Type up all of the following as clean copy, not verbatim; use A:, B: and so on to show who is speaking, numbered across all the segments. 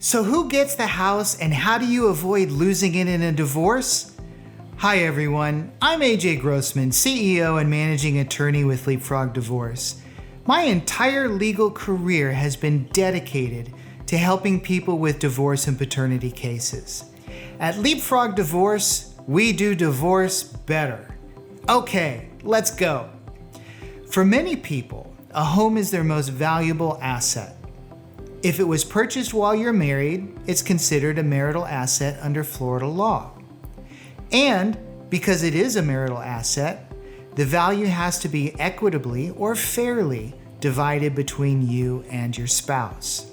A: So who gets the house and how do you avoid losing it in a divorce? Hi everyone, I'm AJ Grossman, CEO and managing attorney with Leapfrog Divorce. My entire legal career has been dedicated to helping people with divorce and paternity cases. At Leapfrog Divorce, we do divorce better. Okay, let's go. For many people, a home is their most valuable asset. If it was purchased while you're married, it's considered a marital asset under Florida law. And because it is a marital asset, the value has to be equitably or fairly divided between you and your spouse.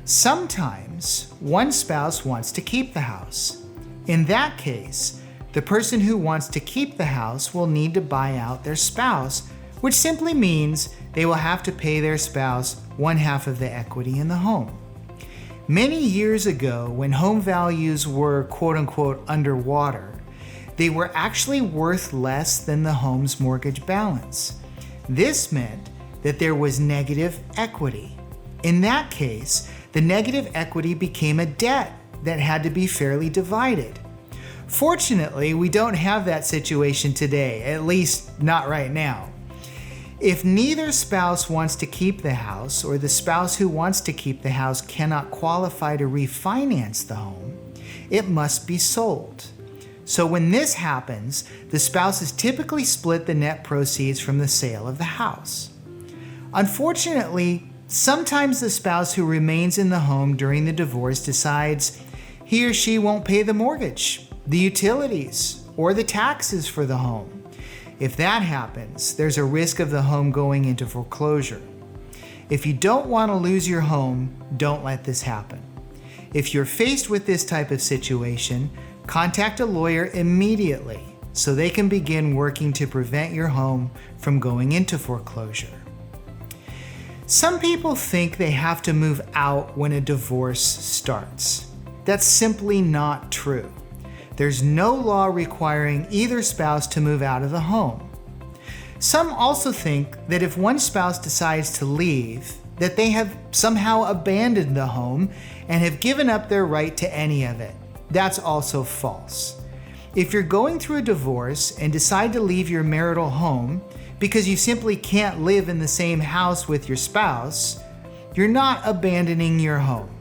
A: Sometimes one spouse wants to keep the house. In that case, the person who wants to keep the house will need to buy out their spouse, which simply means they will have to pay their spouse one half of the equity in the home. Many years ago, when home values were quote-unquote underwater, they were actually worth less than the home's mortgage balance. This meant that there was negative equity. In that case, the negative equity became a debt that had to be fairly divided. Fortunately, we don't have that situation today, at least not right now. If neither spouse wants to keep the house, or the spouse who wants to keep the house cannot qualify to refinance the home, it must be sold. So when this happens, the spouses typically split the net proceeds from the sale of the house. Unfortunately, sometimes the spouse who remains in the home during the divorce decides he or she won't pay the mortgage, the utilities, or the taxes for the home. If that happens, there's a risk of the home going into foreclosure. If you don't want to lose your home, don't let this happen. If you're faced with this type of situation, contact a lawyer immediately so they can begin working to prevent your home from going into foreclosure. Some people think they have to move out when a divorce starts. That's simply not true. There's no law requiring either spouse to move out of the home. Some also think that if one spouse decides to leave, that they have somehow abandoned the home and have given up their right to any of it. That's also false. If you're going through a divorce and decide to leave your marital home because you simply can't live in the same house with your spouse, you're not abandoning your home.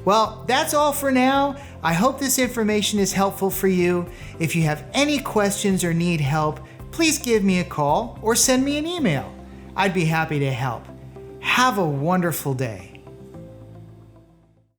A: Well, that's all for now. I hope this information is helpful for you. If you have any questions or need help, please give me a call or send me an email. I'd be happy to help. Have a wonderful day.